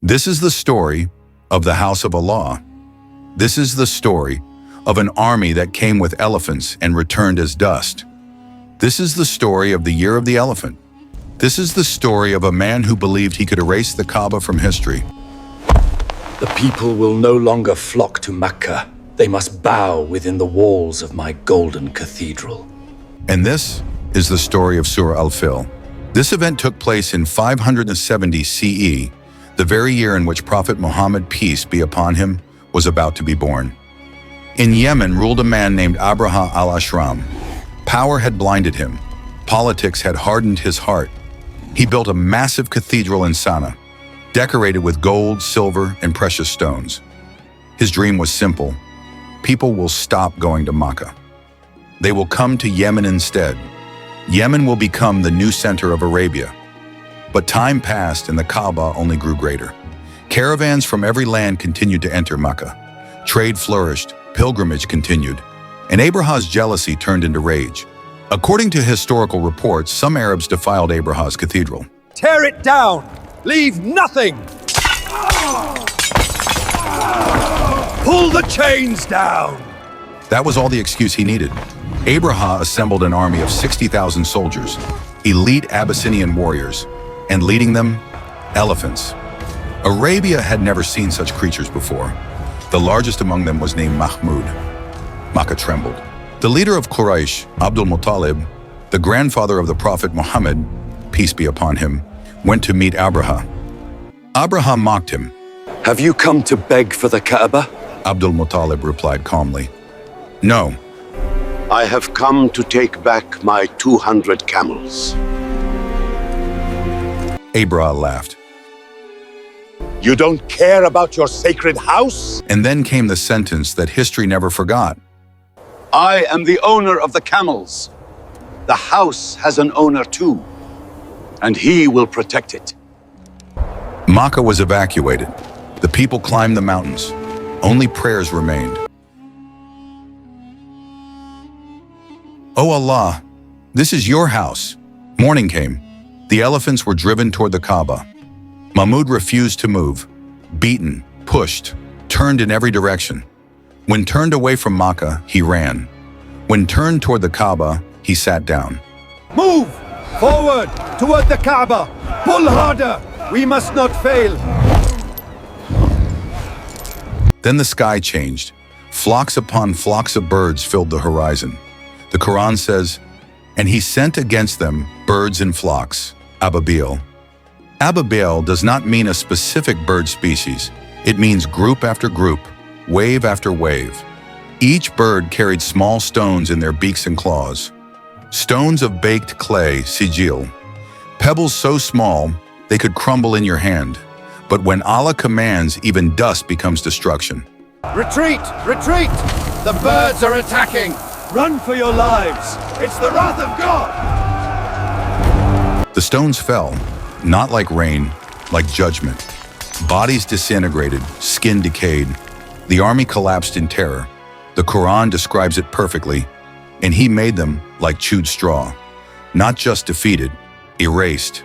This is the story of the house of Allah. This is the story of an army that came with elephants and returned as dust. This is the story of the year of the elephant. This is the story of a man who believed he could erase the Kaaba from history. The people will no longer flock to Makkah. They must bow within the walls of my golden cathedral. And this is the story of Surah Al-Fil. This event took place in 570 CE, the very year in which Prophet Muhammad, peace be upon him, was about to be born. In Yemen ruled a man named Abraha al-Ashram. Power had blinded him. Politics had hardened his heart. He built a massive cathedral in Sana'a, decorated with gold, silver, and precious stones. His dream was simple. People will stop going to Makkah. They will come to Yemen instead. Yemen will become the new center of Arabia. But time passed and the Kaaba only grew greater. Caravans from every land continued to enter Makkah. Trade flourished, pilgrimage continued, and Abraha's jealousy turned into rage. According to historical reports, some Arabs defiled Abraha's cathedral. Tear it down! Leave nothing! Pull the chains down! That was all the excuse he needed. Abraha assembled an army of 60,000 soldiers, elite Abyssinian warriors, and leading them, elephants. Arabia had never seen such creatures before. The largest among them was named Mahmud. Makkah trembled. The leader of Quraysh, Abdul Muttalib, the grandfather of the Prophet Muhammad, peace be upon him, went to meet Abraha. Abraha mocked him. Have you come to beg for the Kaaba? Abdul Muttalib replied calmly. No. I have come to take back my 200 camels. Abraha laughed. You don't care about your sacred house? And then came the sentence that history never forgot. I am the owner of the camels. The house has an owner too, and he will protect it. Makkah was evacuated. The people climbed the mountains. Only prayers remained. "O Allah, this is your house." Morning came. The elephants were driven toward the Kaaba. Mahmud refused to move, beaten, pushed, turned in every direction. When turned away from Makkah, he ran. When turned toward the Kaaba, he sat down. Move! Forward! Toward the Kaaba! Pull harder! We must not fail! Then the sky changed. Flocks upon flocks of birds filled the horizon. The Quran says, "And he sent against them birds in flocks," Ababeel. Ababeel does not mean a specific bird species. It means group after group, wave after wave. Each bird carried small stones in their beaks and claws. Stones of baked clay, sijil. Pebbles so small they could crumble in your hand. But when Allah commands, even dust becomes destruction. Retreat! Retreat! The birds are attacking! Run for your lives! It's the wrath of God! The stones fell, not like rain, like judgment. Bodies disintegrated, skin decayed. The army collapsed in terror. The Quran describes it perfectly, and he made them like chewed straw. Not just defeated, erased.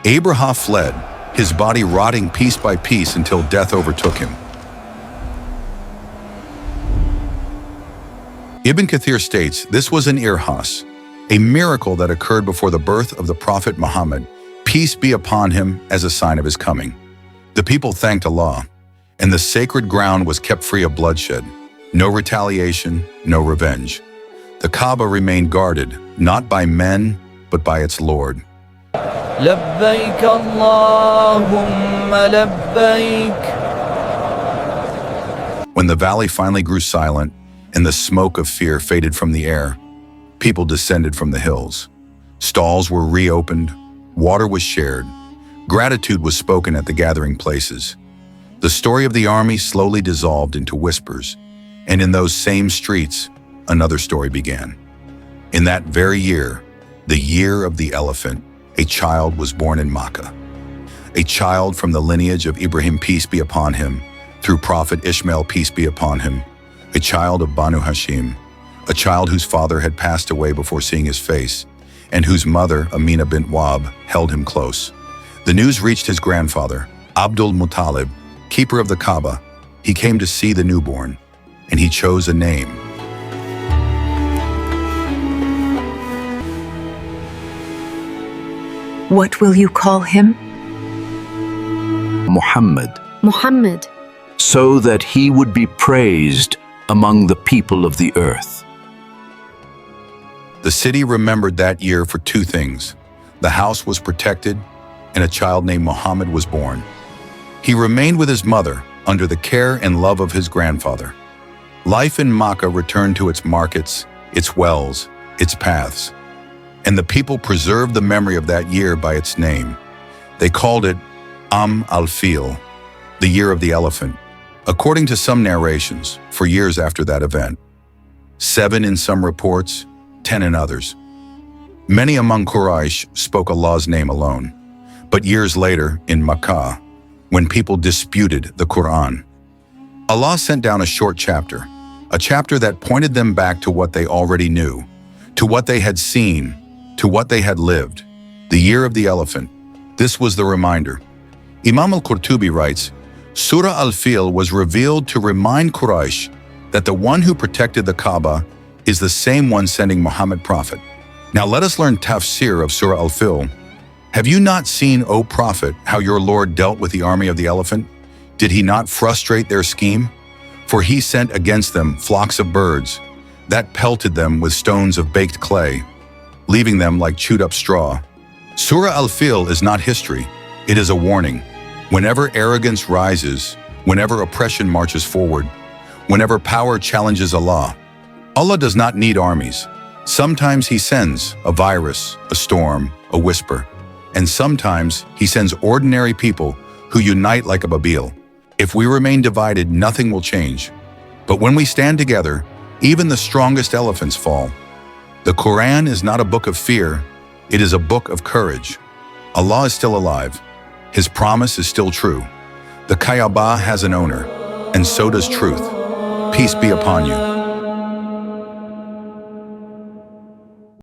Abraha fled, his body rotting piece by piece until death overtook him. Ibn Kathir states this was an irhas, a miracle that occurred before the birth of the Prophet Muhammad, peace be upon him, as a sign of his coming. The people thanked Allah, and the sacred ground was kept free of bloodshed. No retaliation, no revenge. The Kaaba remained guarded, not by men, but by its Lord. لبيك اللهم لبيك. When the valley finally grew silent and the smoke of fear faded from the air, people descended from the hills. Stalls were reopened, water was shared, gratitude was spoken at the gathering places. The story of the army slowly dissolved into whispers, and in those same streets, another story began. In that very year, the year of the elephant, a child was born in Makkah. A child from the lineage of Ibrahim, peace be upon him, through Prophet Ishmael, peace be upon him, a child of Banu Hashim, a child whose father had passed away before seeing his face, and whose mother, Amina bint Wahb, held him close. The news reached his grandfather, Abdul Muttalib, keeper of the Kaaba, he came to see the newborn, and he chose a name. What will you call him? Muhammad, Muhammad, so that he would be praised among the people of the earth. The city remembered that year for two things. The house was protected, and a child named Muhammad was born. He remained with his mother under the care and love of his grandfather. Life in Makkah returned to its markets, its wells, its paths, and the people preserved the memory of that year by its name. They called it Al-Fil, the year of the elephant, according to some narrations, for years after that event. 7 in some reports, 10 in others. Many among Quraysh spoke Allah's name alone, but years later, in Makkah, when people disputed the Quran, Allah sent down a short chapter, a chapter that pointed them back to what they already knew, to what they had seen, to what they had lived. The year of the elephant. This was the reminder. Imam al-Qurtubi writes, Surah Al-Fil was revealed to remind Quraysh that the one who protected the Kaaba is the same one sending Muhammad prophet. Now let us learn Tafsir of Surah Al-Fil. Have you not seen, O Prophet, how your Lord dealt with the army of the elephant? Did he not frustrate their scheme? For he sent against them flocks of birds that pelted them with stones of baked clay, leaving them like chewed-up straw. Surah Al-Fil is not history. It is a warning. Whenever arrogance rises, whenever oppression marches forward, whenever power challenges Allah, Allah does not need armies. Sometimes he sends a virus, a storm, a whisper, and sometimes he sends ordinary people who unite like Ababeel. If we remain divided, nothing will change. But when we stand together, even the strongest elephants fall. The Quran is not a book of fear, it is a book of courage. Allah is still alive. His promise is still true. The Kaaba has an owner, and so does truth. Peace be upon you.